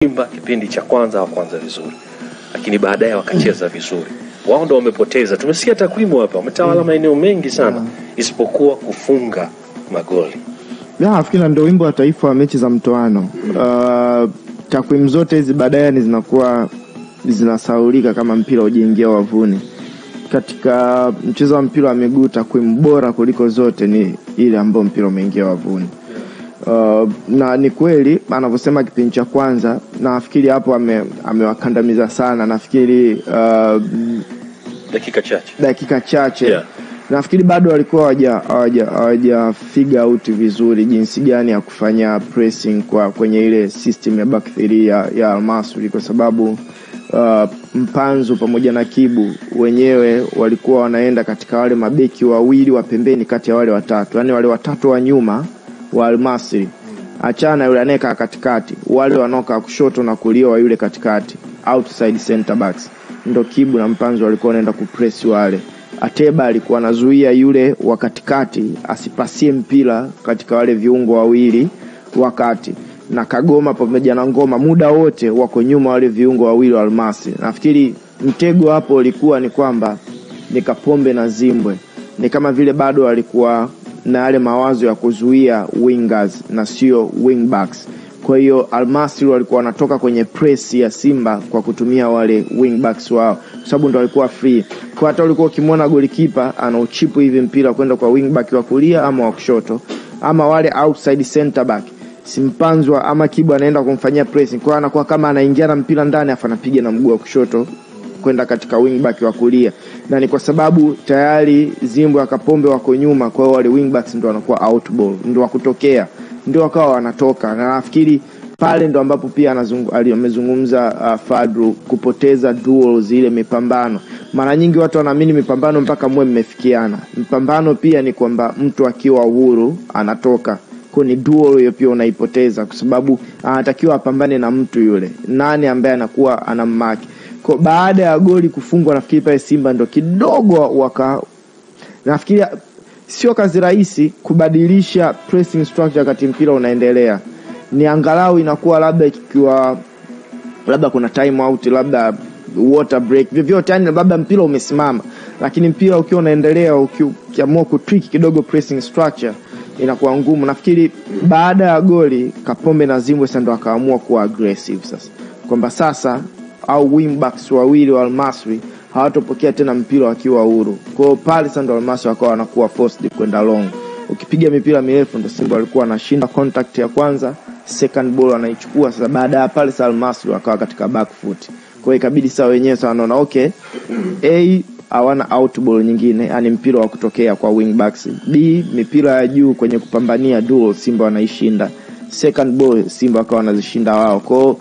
Simba kipindi cha kwanza hawakuanza vizuri, lakini baadaye wakacheza vizuri. Wao ndio wamepoteza. Tumesikia takwimu hapa, wametawala maeneo mengi sana isipokuwa kufunga magoli. Nafikiri ndio wimbo wa taifa wa mechi za mtoano. Takwimu zote hizi baadaye ni zinakuwa zinasahaulika kama mpira ujiingia wavuni. Katika mchezo wa mpira wa miguu takwimu bora kuliko zote ni ile ambayo mpira umeingia wavuni. Na ni kweli anavyosema kipindi cha kwanza, nafikiri hapo amewakandamiza sana. Nafikiri dakika chache Yeah. Nafikiri bado walikuwa hawaja figure out vizuri jinsi gani ya kufanya pressing kwenye ile system ya back three ya Al Masry, kwa sababu Mpanzu pamoja na Kibu wenyewe walikuwa wanaenda katika wale mabeki wawili wa pembeni kati ya wale watatu. Yaani wale watatu wa nyuma wa Al Masry, achana yule aneka katikati, wale wanoka kushoto na kulia wa yule katikati, outside center backs, ndo Kibu na Mpanzu walikuwa wanaenda kupress wale. Ateba alikuwa anazuia yule wa katikati asipasie mpira katika wale viungo wawili wakati, na Kagoma pamoja na Ngoma muda wote wako nyuma wale viungo wawili wa Al Masry. Nafikiri mtego hapo ulikuwa ni kwamba ni Kapombe na Zimbwe ni kama vile bado walikuwa na yale mawazo ya kuzuia wingers na sio wingbacks. Kwa hiyo Al Masry walikuwa wanatoka kwenye press ya Simba kwa kutumia wale wingbacks wao, sababu ndio walikuwa free. Kwa hata ulikuwa ukimwona goalkeeper anauchipu hivi mpira kwenda kwa wingback wa kulia ama wa kushoto, ama wale outside center back Simpanzwa ama Kibu anaenda kumfanyia pressing, kwa anakuwa kama anaingia na mpira ndani afa anapiga na mguu wa kushoto kwenda katika wingback wa kulia, na ni kwa sababu tayari Zimbwe Kapombe wako nyuma. Kwa hiyo wale wingbacks ndio wanakuwa out ball, ndio wakutokea, ndio wakawa wanatoka. Na nafikiri pale ndo ambapo pia amezungumza Fadru kupoteza duels, ile mipambano. Mara nyingi watu wanaamini mipambano mpaka mwe mmefikiana. Mipambano pia ni kwamba mtu akiwa huru anatoka. Kwa ni duel hiyo pia unaipoteza, kwa sababu anatakiwa apambane na mtu yule nani ambaye anakuwa anammaki. Kwa baada ya goli kufungwa, nafikiri pale Simba ndo kidogo nafikiri sio kazi rahisi kubadilisha pressing structure wakati mpira unaendelea. Ni angalau inakuwa labda kuna time out, labda water break, vyovyote, yani labda mpira umesimama, lakini mpira ukiwa unaendelea ukiamua kutrick kidogo pressing structure inakuwa ngumu. Nafikiri baada ya goli Kapombe na Zimbwe sasa ndo akaamua kuwa aggressive sasa, kwamba sasa au wingbacks wawili wa Al Masry hawatopokea tena mpira wakiwa huru. Kwa hiyo pale sasa ndo Al Masry wakawa wanakuwa forced kwenda long. Ukipiga mipira mirefu ndo Simba walikuwa wanashinda contact ya kwanza, second ball wanaichukua. Sasa baada ya pale Al Masry wakawa katika back foot. Kwa hiyo ikabidi sasa wenyewe sasa wanaona okay, A hawana out ball nyingine, yani mpira wa kutokea kwa wingbacks. B mipira ya juu kwenye kupambania duel Simba wanaishinda. Second ball Simba wakawa wanazishinda wao. Kwa hiyo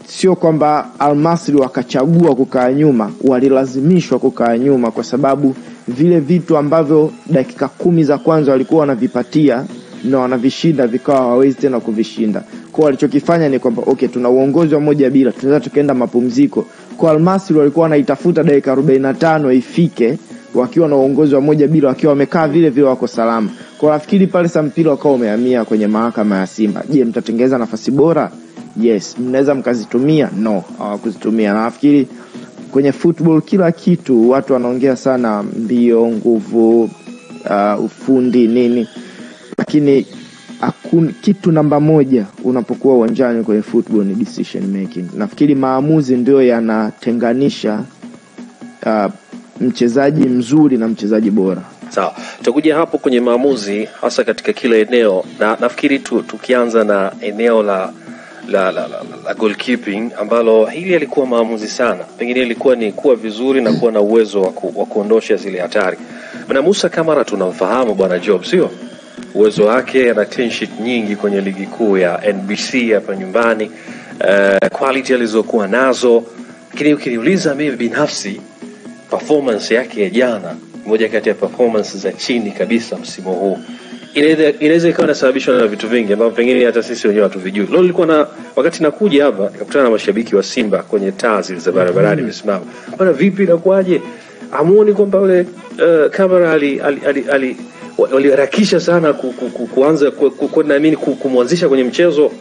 sio kwamba Al Masry wakachagua kukaa nyuma, walilazimishwa kukaa nyuma, kwa sababu vile vitu ambavyo dakika 10 za kwanza walikuwa wanavipatia na wanavishinda vikawa hawawezi tena kuvishinda. Kwa walichokifanya ni kwamba okay, tuna uongozi wa 1-0, tunaweza tukaenda mapumziko. Kwa Al Masry walikuwa wanaitafuta dakika 45 ifike wakiwa na uongozi wa 1-0, wakiwa wamekaa vile vile wako salama. Kwa nafikiri pale sa mpira wakawa umehamia kwenye mahakama ya Simba. Je, mtatengeza nafasi bora? Yes. Mnaweza mkazitumia? No, hawakuzitumia. Na nafikiri kwenye football kila kitu watu wanaongea sana mbio, nguvu, ufundi nini, lakini kitu namba moja unapokuwa uwanjani kwenye football ni decision making. Nafikiri maamuzi ndio yanatenganisha mchezaji mzuri na mchezaji bora. Sawa, tutakuja hapo kwenye maamuzi hasa katika kila eneo, na nafikiri tukianza na eneo la goalkeeping, ambalo hili alikuwa maamuzi sana. Pengine ilikuwa ni kuwa vizuri na kuwa na uwezo wa kuondosha zile hatari. Bwana Musa Kamara tunamfahamu bwana Job, sio? Uwezo wake ana clean sheet nyingi kwenye ligi kuu ya NBC hapa nyumbani, quality alizokuwa nazo. Lakini ukiniuliza mimi binafsi, performance yake ya jana moja kati ya performance za chini kabisa msimu huu. Inaweza ikawa inasababishwa na vitu vingi ambavyo pengine hata sisi wenyewe hatuvijui. Leo nilikuwa na wakati nakuja hapa nikakutana na mashabiki wa Simba kwenye taa zile za barabarani wamesimama. Bwana vipi inakuaje? Amuoni kwamba yule Kamara waliharakisha sana kuanza naamini kumwanzisha kwenye mchezo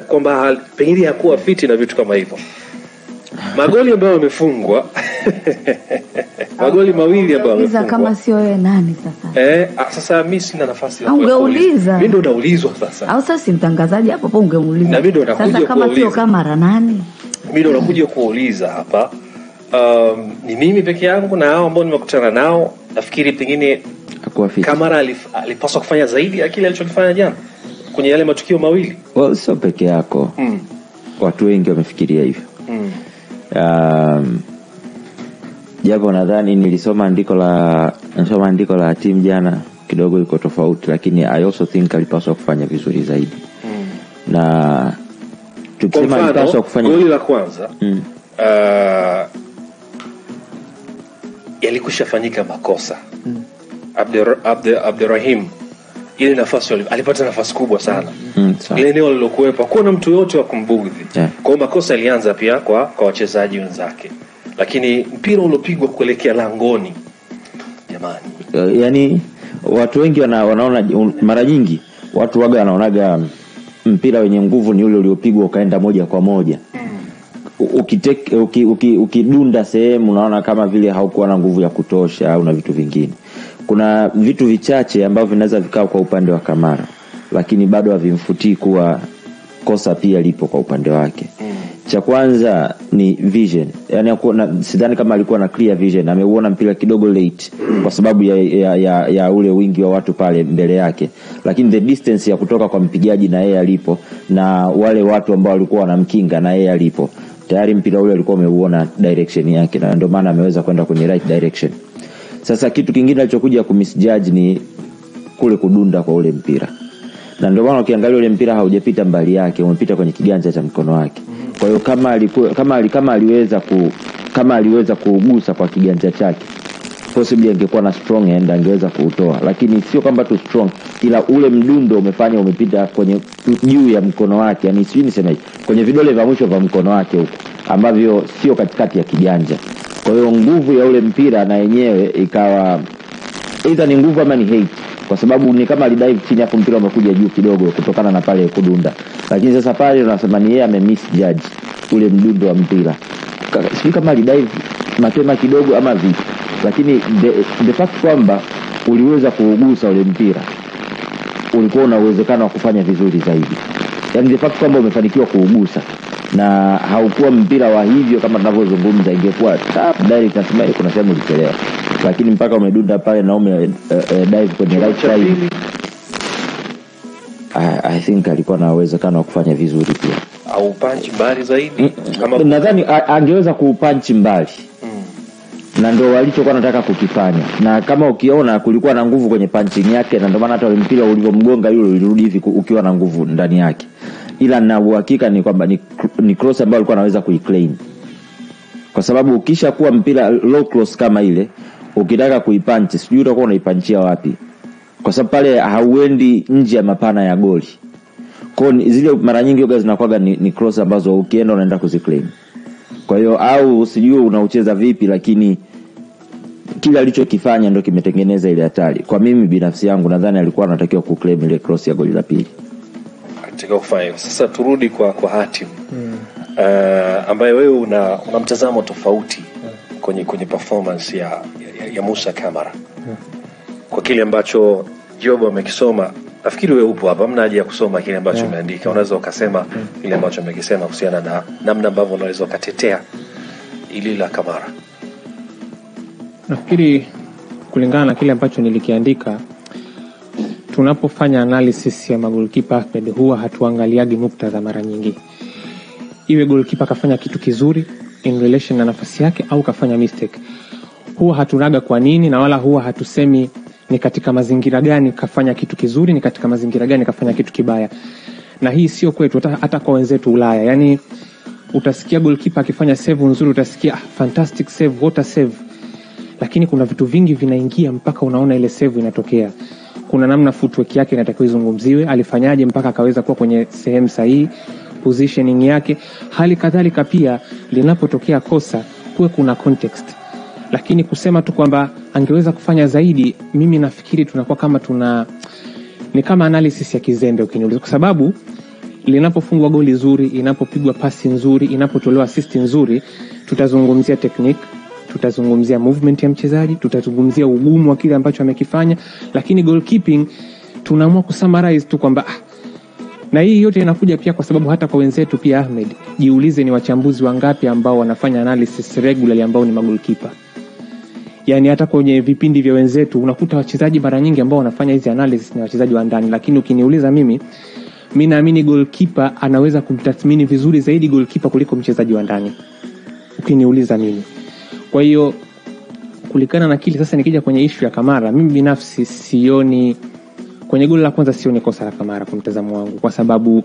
kwamba pengine hakuwa fiti na vitu kama hivyo. Magoli ambayo yamefungwa magoli mawili ambayo yamefungwa, kama sio wewe nani sasa? Sasa mimi sina nafasi ya kuuliza. Mimi ndo naulizwa sasa. Au sasa si mtangazaji hapo ungeuliza. Na mimi ndo nakuja sasa kama sio kamera nani? Mimi ndo nakuja kuuliza hapa. Ni mimi peke yangu na hao ambao nimekutana nao, nafikiri pengine hakuwa fiti. Kamara alipaswa kufanya zaidi ya kile alichokifanya jana kwenye yale matukio mawili. Well, sio peke yako. Watu wengi wamefikiria hivyo. Japo nadhani nilisoma andiko la timu jana kidogo iko tofauti, lakini I also think alipaswa kufanya vizuri zaidi. Na tukisema alipaswa kufanya goli la kwanza yalikushafanyika makosa. Abderrahim ile nafasi alipata nafasi kubwa sana. Ile eneo lilokuepa kuna mtu yote wa kumbugudhi. Kwa makosa alianza pia kwa wachezaji wenzake. Lakini mpira ulopigwa kuelekea langoni, jamani. Yani watu wengi wanaona mara nyingi watu waga wanaonaga mpira wenye nguvu ni ule uliopigwa ukaenda moja kwa moja. Ukidunda sehemu unaona kama vile haukuwa na nguvu ya kutosha au na vitu vingine. Kuna vitu vichache ambavyo vinaweza vikao kwa upande wa Kamara, lakini bado havimfutii kuwa kosa pia lipo kwa upande wake. Cha kwanza ni vision. Yani sidhani kama alikuwa na clear vision. Ameuona mpira kidogo late kwa sababu ya ule wingi wa watu pale mbele yake. Lakini the distance ya kutoka kwa mpigaji na yeye alipo na wale watu ambao walikuwa wanamkinga na yeye alipo, tayari mpira ule alikuwa ameuona direction yake, na ndio maana ameweza kwenda kwenye right direction. Sasa kitu kingine alichokuja kumisjudge ni kule kudunda kwa ule mpira. Na ndio maana ukiangalia ule mpira haujapita mbali yake, umepita kwenye kiganja cha mkono wake. Kwa hiyo kama aliweza kuugusa kwa kiganja chake, possibly angekuwa na strong hand angeweza kuutoa, lakini sio kwamba tu strong, ila ule mdundo umepita kwenye juu ya mkono wake, yani sio niseme kwenye vidole vya mwisho vya mkono wake huko, ambavyo sio katikati ya kiganja. Kwa hiyo nguvu ya ule mpira na yenyewe ikawa either ni nguvu ama ni hate, kwa sababu ni kama alidive chini hapo mpira umekuja juu kidogo kutokana na pale kudunda. Lakini sasa pale tunasema ni yeye amemmisjudge ule mdundo wa mpira. Sio kama alidive mapema kidogo ama vipi, lakini the fact kwamba uliweza kuugusa ule mpira, ulikuwa una uwezekano wa kufanya vizuri zaidi. Yani the fact kwamba umefanikiwa kuugusa na haukuwa mpira wa hivyo kama tunavyozungumza, ingekuwa direct nasema kuna sehemu ulichelewa, lakini mpaka umedunda pale na dive kwenye right side, I think alikuwa na uwezekano wa kufanya vizuri pia, au punch mbali zaidi. Kama nadhani angeweza kupunch mbali. Na ndio walichokuwa nataka kukifanya. Na kama ukiona kulikuwa na nguvu kwenye punching yake, na ndio maana hata mpira ulivyomgonga yule ulirudi hivi ukiwa na nguvu ndani yake. Ila na uhakika ni kwamba ni cross ambayo alikuwa anaweza kuiclaim. Kwa sababu ukisha kuwa mpira low cross kama ile, ukitaka kuipunch sijui utakuwa unaipanchia wapi. Kwa sababu pale hauendi nje ya mapana ya goli. Kwa zile mara nyingi yoga zinakuwa ni cross ambazo ukienda unaenda kuziclaim. Kwa hiyo au sijui unaucheza vipi, lakini kile alichokifanya ndio kimetengeneza ile hatari. Kwa mimi binafsi yangu nadhani alikuwa anatakiwa kuclaim ile cross ya goli la pili. Anataka kufanya. Sasa turudi kwa Hatim. Ambaye wewe una mtazamo tofauti kwenye performance ya Musa Kamara. Kwa kile ambacho Job amekisoma, nafikiri wewe upo hapa, hamna haja ya kusoma kile ambacho umeandika. Unaweza ukasema kile ambacho amekisema kuhusiana na namna ambavyo unaweza kutetea ili la Kamara. Nafikiri kulingana na kile ambacho nilikiandika, tunapofanya analysis ya magolikipa Ahmed huwa hatuangaliagi muktadha mara nyingi. Iwe goalkeeper kafanya kitu kizuri in relation na nafasi yake au kafanya mistake, huwa hatunaga kwa nini, na wala huwa hatusemi ni katika mazingira gani kafanya kitu kizuri, ni katika mazingira gani kafanya kitu kibaya. Na hii sio kwetu, hata kwa wenzetu Ulaya. Yani utasikia goalkeeper akifanya save nzuri, utasikia fantastic save, what a save. Lakini kuna vitu vingi vinaingia mpaka unaona ile save inatokea. Kuna namna footwork yake inatakiwa izungumziwe, alifanyaje mpaka akaweza kuwa kwenye sehemu sahihi, positioning yake. Hali kadhalika pia linapotokea kosa kuwe kuna context. Lakini kusema tu kwamba angeweza kufanya zaidi, mimi nafikiri tunakuwa kama ni kama analysis ya kizembe ukiniuliza, kwa sababu linapofungwa goli zuri, inapopigwa pasi nzuri, inapotolewa assist nzuri, tutazungumzia technique, tutazungumzia movement ya mchezaji, tutazungumzia ugumu wa kile ambacho amekifanya, lakini goalkeeping tunaamua kusummarize tu kwamba na hii yote inakuja pia kwa sababu hata kwa wenzetu pia Ahmed, jiulize ni wachambuzi wangapi ambao wanafanya analysis regularly ambao ni magolkeeper. Yani hata kwenye vipindi vya wenzetu unakuta wachezaji mara nyingi ambao wanafanya hizi analysis ni wachezaji wa ndani, lakini ukiniuliza mimi naamini goalkeeper anaweza kumtathmini vizuri zaidi goalkeeper kuliko mchezaji wa ndani. Ukiniuliza mimi. Kwa hiyo kulikana na kile sasa nikija kwenye issue ya Kamara, mimi binafsi sioni kwenye goli la kwanza sioni kosa la Kamara kwa mtazamo wangu, kwa sababu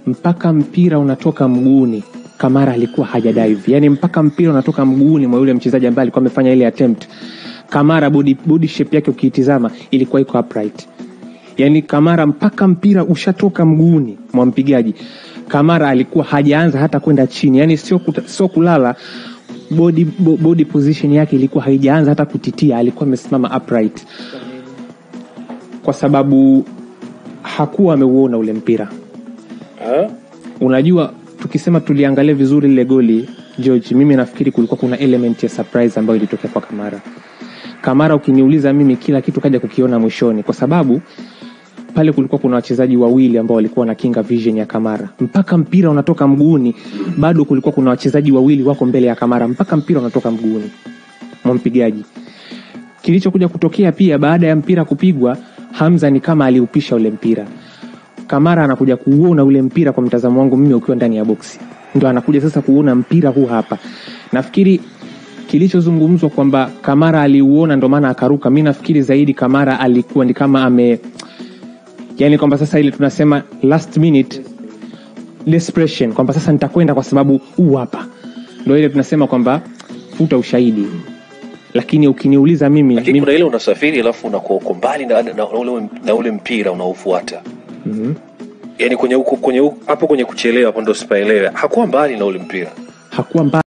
mpaka mpira unatoka mguuni Kamara alikuwa haja dive. Yani mpaka mpira unatoka mguuni mwa yule mchezaji ambaye alikuwa amefanya ile attempt, Kamara body shape yake ukiitizama ilikuwa iko upright. Yani Kamara mpaka mpira ushatoka mguuni mwa mpigaji, Kamara alikuwa hajaanza hata kwenda chini. Yani sio kulala, body position yake ilikuwa haijaanza hata kutitia, alikuwa amesimama upright. Kwa sababu hakuwa ameuona ule mpira. Unajua tukisema tuliangalia vizuri ile goli George, mimi nafikiri kulikuwa kuna element ya surprise ambayo ilitokea kwa Kamara ukiniuliza mimi kila kitu kaja kukiona mwishoni, kwa sababu pale kulikuwa kuna wachezaji wawili ambao walikuwa na kinga vision ya Kamara. Mpaka mpira unatoka mguuni bado kulikuwa kuna wachezaji wawili wako mbele ya Kamara mpaka mpira unatoka mguuni mwa mpigaji. Kilichokuja kutokea pia baada ya mpira kupigwa, Hamza ni kama aliupisha ule mpira. Kamara anakuja kuuona ule mpira kwa mtazamo wangu mimi ukiwa ndani ya boksi. Ndio anakuja sasa kuona mpira huu hapa. Nafikiri kilichozungumzwa kwamba Kamara aliuona ndio maana akaruka, mimi nafikiri zaidi Kamara alikuwa ni kama yani kwamba sasa ile tunasema last minute desperation, kwamba sasa nitakwenda kwa sababu huu hapa. Ndio ile tunasema kwamba futa ushahidi. Lakini ukiniuliza mimi kuna ile unasafiri alafu unakuwa uko mbali na ule mpira unaofuata. Yani kwenye hapo kwenye kuchelewa hapo ndio sipaelewa. Hakuwa mbali na ule mpira. Hakuwa mbali.